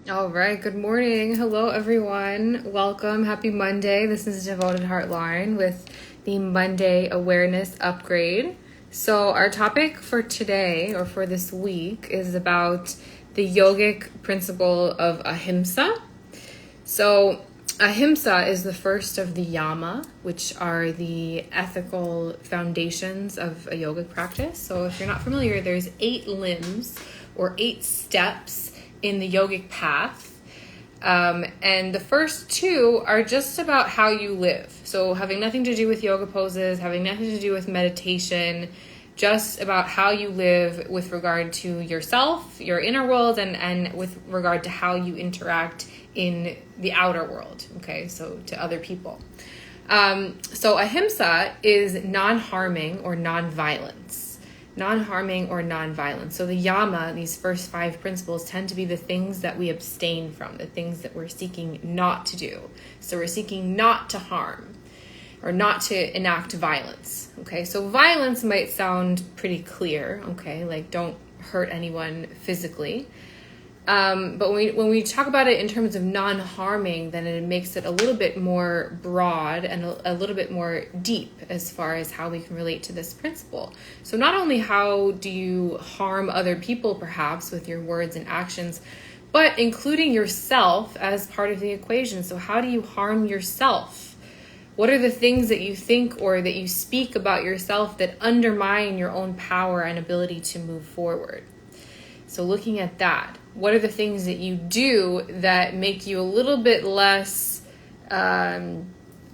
All right, good morning. Hello, everyone. Welcome. Happy Monday. This is Devoted Heartline with the Monday Awareness Upgrade. So, our topic for today or for this week is about the yogic principle of ahimsa. So, ahimsa is the first of the yama, which are the ethical foundations of a yogic practice. So, if you're not familiar, there's 8 limbs or 8 steps in the yogic path. And the first 2 are just about how you live. So having nothing to do with yoga poses, having nothing to do with meditation, just about how you live with regard to yourself, your inner world, and with regard to how you interact in the outer world, okay, so to other people. So ahimsa is non-harming or non-violence. Non-harming or non-violence. So the yama, these first 5 principles, tend to be the things that we abstain from, the things that we're seeking not to do. So we're seeking not to harm or not to enact violence. Okay, so violence might sound pretty clear, okay, like don't hurt anyone physically. But when we talk about it in terms of non-harming, then it makes it a little bit more broad and a little bit more deep as far as how we can relate to this principle. So not only how do you harm other people perhaps with your words and actions, but including yourself as part of the equation. So how do you harm yourself? What are the things that you think or that you speak about yourself that undermine your own power and ability to move forward? So looking at that, what are the things that you do that make you a little bit less, a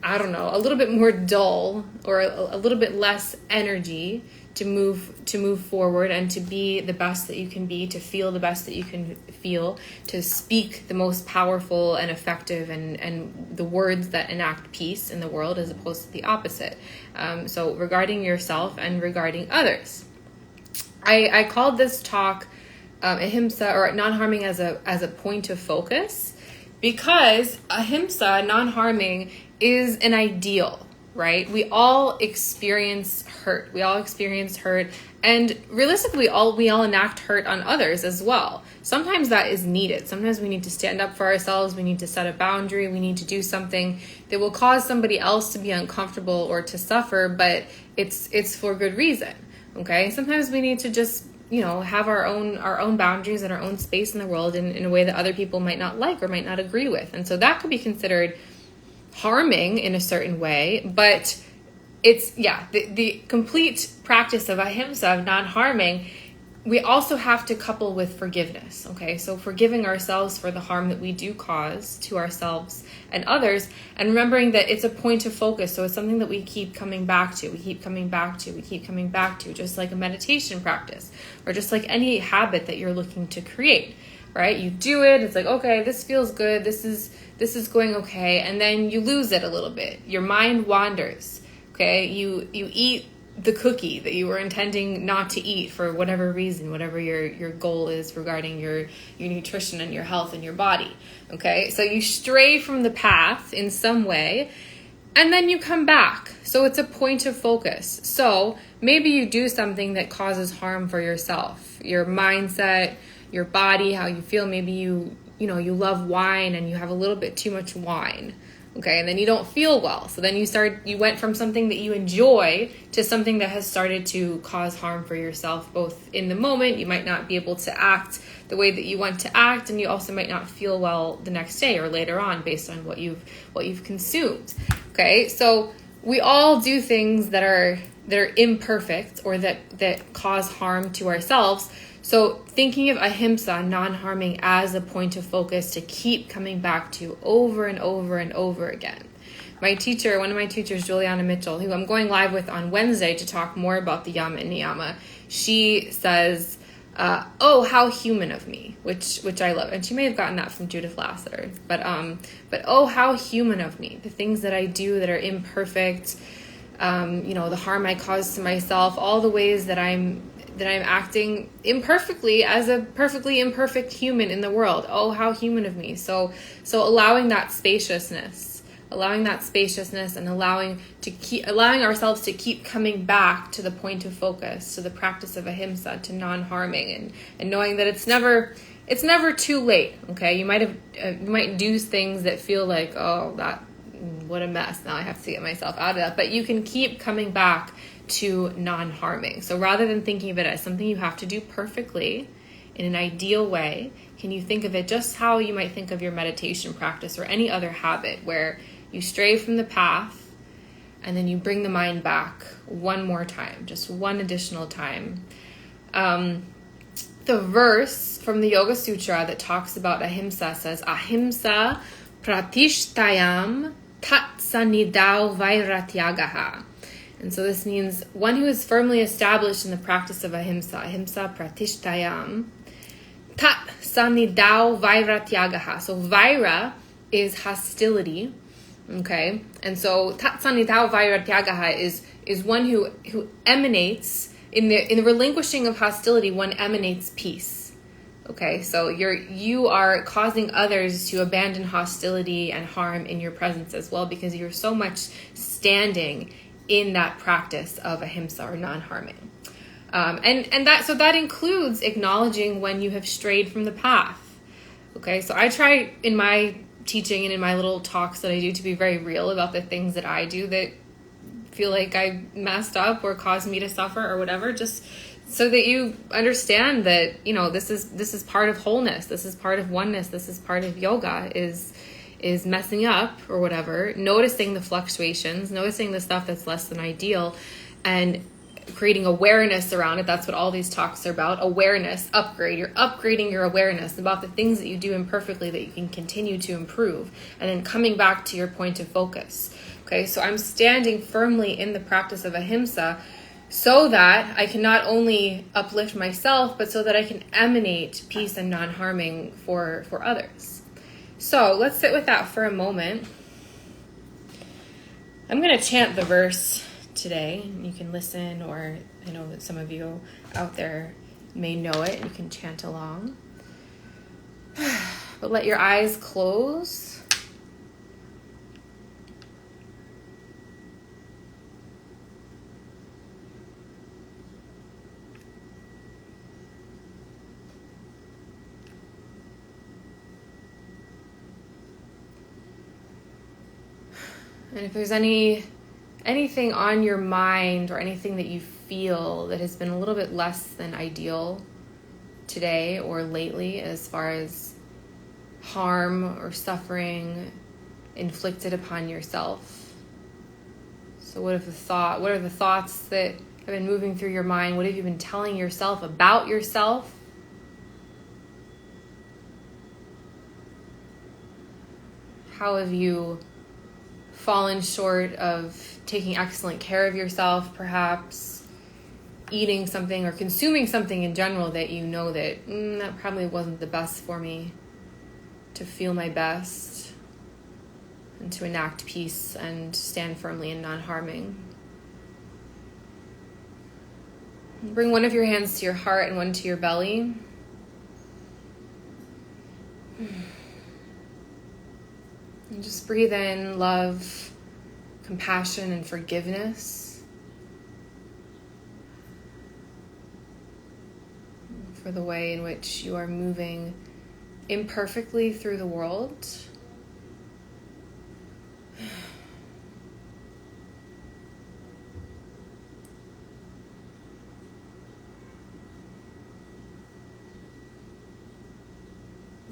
little bit more dull or a little bit less energy to move forward and to be the best that you can be, to feel the best that you can feel, to speak the most powerful and effective and the words that enact peace in the world as opposed to the opposite. So regarding yourself and regarding others. I called this talk ahimsa or non-harming as a point of focus because ahimsa, non-harming, is an ideal, right? We all experience hurt. And realistically, we all enact hurt on others as well. Sometimes that is needed. Sometimes we need to stand up for ourselves. We need to set a boundary. We need to do something that will cause somebody else to be uncomfortable or to suffer, but it's for good reason. Okay? Sometimes we need to just have our own boundaries and our own space in the world in a way that other people might not like or might not agree with. And so that could be considered harming in a certain way, but it's, the complete practice of ahimsa, of non-harming, we also have to couple with forgiveness, okay? So forgiving ourselves for the harm that we do cause to ourselves and others, and remembering that it's a point of focus, so it's something that we keep coming back to, just like a meditation practice, or just like any habit that you're looking to create, right? You do it, it's like, okay, this feels good, this is going okay, and then you lose it a little bit. Your mind wanders, okay? You eat the cookie that you were intending not to eat for whatever reason, whatever your goal is regarding your nutrition and your health and your body, okay? So you stray from the path in some way, and then you come back. So it's a point of focus. So maybe you do something that causes harm for yourself, your mindset, your body, how you feel. Maybe you love wine and you have a little bit too much wine. Okay, and then you don't feel well. So then you went from something that you enjoy to something that has started to cause harm for yourself, both in the moment. You might not be able to act the way that you want to act, and you also might not feel well the next day or later on based on what you've consumed. Okay, so we all do things that are imperfect or that cause harm to ourselves. So thinking of ahimsa, non-harming, as a point of focus to keep coming back to over and over and over again. One of my teachers, Juliana Mitchell, who I'm going live with on Wednesday to talk more about the yama and niyama, she says, oh, how human of me, which I love. And she may have gotten that from Judith Lasseter. But oh, how human of me. The things that I do that are imperfect, the harm I cause to myself, all the ways that I'm acting imperfectly as a perfectly imperfect human in the world. Oh, how human of me. So allowing that spaciousness and allowing ourselves to keep coming back to the point of focus, to the practice of ahimsa, to non-harming, and knowing that it's never it's never too late. Okay, you might do things that feel like, oh, what a mess. Now I have to get myself out of that. But you can keep coming back to non-harming. So rather than thinking of it as something you have to do perfectly in an ideal way, can you think of it just how you might think of your meditation practice or any other habit where you stray from the path and then you bring the mind back one more time, just one additional time. The verse from the Yoga Sutra that talks about ahimsa says, ahimsa pratishtayam tat sanidau vairatyagaha. And so this means one who is firmly established in the practice of ahimsa, ahimsa pratishtayam, tat sanidau vairatyagaha. So vaira is hostility, okay? And so tat sanidau vairatyagaha is one who emanates, in the relinquishing of hostility, one emanates peace. Okay, so you are causing others to abandon hostility and harm in your presence as well, because you're so much standing in that practice of ahimsa or non-harming. And that includes acknowledging when you have strayed from the path. Okay, so I try in my teaching and in my little talks that I do to be very real about the things that I do that feel like I messed up or caused me to suffer or whatever, just so that you understand that, this is part of wholeness, this is part of oneness, this is part of yoga, is messing up or whatever, noticing the fluctuations, noticing the stuff that's less than ideal, and creating awareness around it. That's what all these talks are about. Awareness, upgrade. You're upgrading your awareness about the things that you do imperfectly that you can continue to improve, and then coming back to your point of focus. Okay, so I'm standing firmly in the practice of ahimsa so that I can not only uplift myself, but so that I can emanate peace and non-harming for others. So let's sit with that for a moment. I'm going to chant the verse today. You can listen, or I know that some of you out there may know it. You can chant along. But let your eyes close. And if there's anything on your mind or anything that you feel that has been a little bit less than ideal today or lately, as far as harm or suffering inflicted upon yourself. So what are the thoughts that have been moving through your mind? What have you been telling yourself about yourself? How have you fallen short of taking excellent care of yourself, perhaps eating something or consuming something in general that you know that that probably wasn't the best for me to feel my best and to enact peace and stand firmly in non-harming. Bring one of your hands to your heart and one to your belly. And just breathe in love, compassion, and forgiveness for the way in which you are moving imperfectly through the world.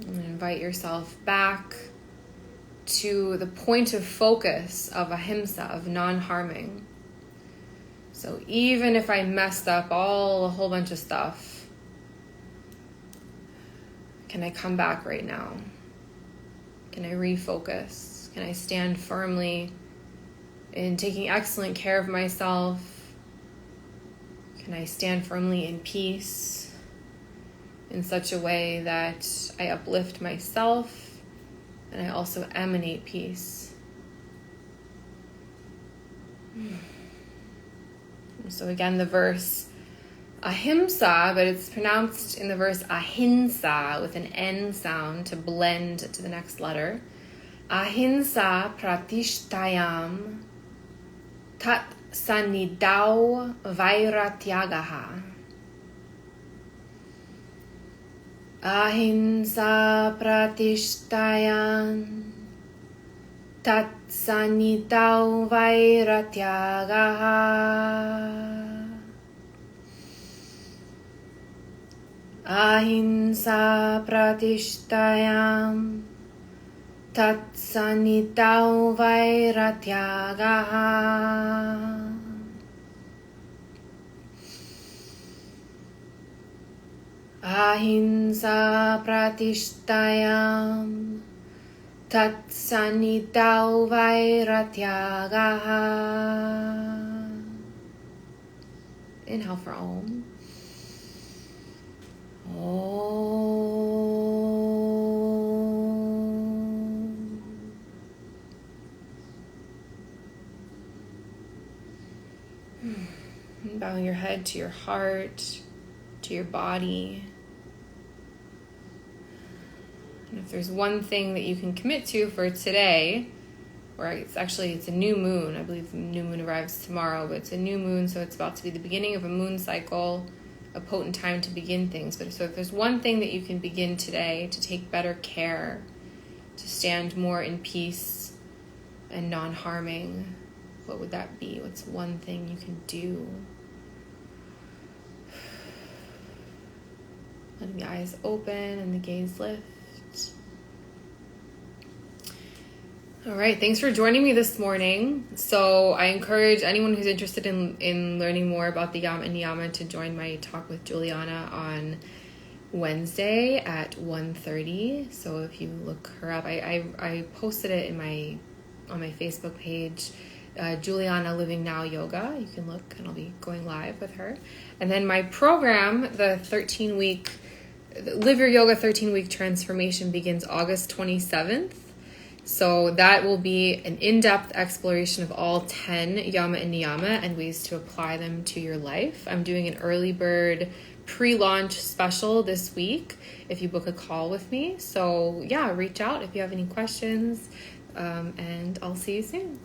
And invite yourself back to the point of focus of ahimsa, of non-harming. So even if I messed up a whole bunch of stuff, can I come back right now? Can I refocus? Can I stand firmly in taking excellent care of myself? Can I stand firmly in peace in such a way that I uplift myself and I also emanate peace? So again, the verse ahimsa, but it's pronounced in the verse ahinsa with an N sound to blend to the next letter. Ahimsa pratishtayam tat sanidau vairatyagaha. Ahimsa pratishthayan tatsanitau vairatyagaha. Ahimsa pratishthayan tatsanitau vairatyagaha. Ahimsa pratishtayam tatsanitau vairatyagaha. Inhale for Om. And bowing your head to your heart, to your body. And if there's one thing that you can commit to for today, or it's a new moon. I believe the new moon arrives tomorrow, but it's a new moon, so it's about to be the beginning of a moon cycle, a potent time to begin things. But so if there's one thing that you can begin today to take better care, to stand more in peace and non-harming, what would that be? What's one thing you can do? Letting the eyes open and the gaze lift. All right, thanks for joining me this morning. So I encourage anyone who's interested in learning more about the Yama and Niyama to join my talk with Juliana on Wednesday at 1:30. So if you look her up, I posted it on my Facebook page, Juliana Living Now Yoga. You can look, and I'll be going live with her. And then my program, the 13-week Live Your Yoga 13-week transformation, begins August 27th. So that will be an in-depth exploration of all 10 Yama and Niyama and ways to apply them to your life. I'm doing an early bird pre-launch special this week if you book a call with me. So yeah, reach out if you have any questions, and I'll see you soon.